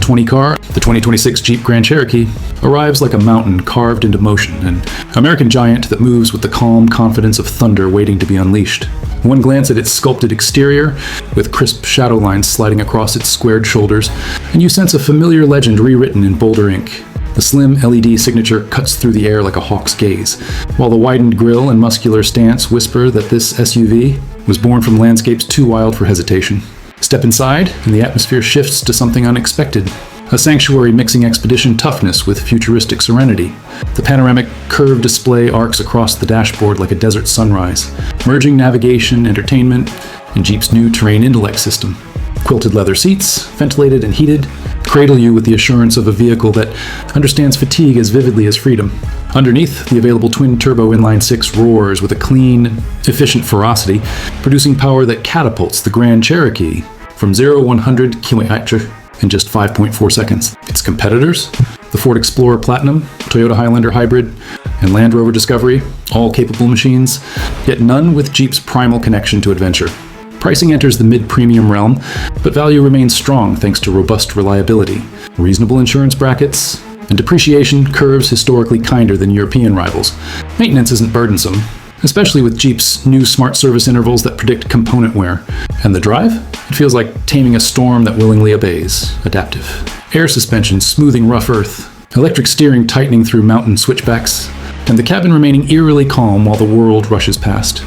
20 car, the 2026 Jeep Grand Cherokee, arrives like a mountain carved into motion, an American giant that moves with the calm confidence of thunder waiting to be unleashed. One glance at its sculpted exterior, with crisp shadow lines sliding across its squared shoulders, and you sense a familiar legend rewritten in bolder ink. The slim LED signature cuts through the air like a hawk's gaze, while the widened grille and muscular stance whisper that this SUV was born from landscapes too wild for hesitation. Step inside, and the atmosphere shifts to something unexpected. A sanctuary mixing expedition toughness with futuristic serenity. The panoramic curved display arcs across the dashboard like a desert sunrise, merging navigation, entertainment, and Jeep's new Terrain-Intellect system. Quilted leather seats, ventilated and heated, cradle you with the assurance of a vehicle that understands fatigue as vividly as freedom. Underneath, the available twin-turbo inline-six roars with a clean, efficient ferocity, producing power that catapults the Grand Cherokee from 0-100 km in just 5.4 seconds. Its competitors, the Ford Explorer Platinum, Toyota Highlander Hybrid, and Land Rover Discovery, all capable machines, yet none with Jeep's primal connection to adventure. Pricing enters the mid-premium realm, but value remains strong thanks to robust reliability, reasonable insurance brackets, and depreciation curves historically kinder than European rivals. Maintenance isn't burdensome, especially with Jeep's new smart service intervals that predict component wear. And the drive? It feels like taming a storm that willingly obeys, adaptive. Air suspension smoothing rough earth, electric steering tightening through mountain switchbacks, and the cabin remaining eerily calm while the world rushes past.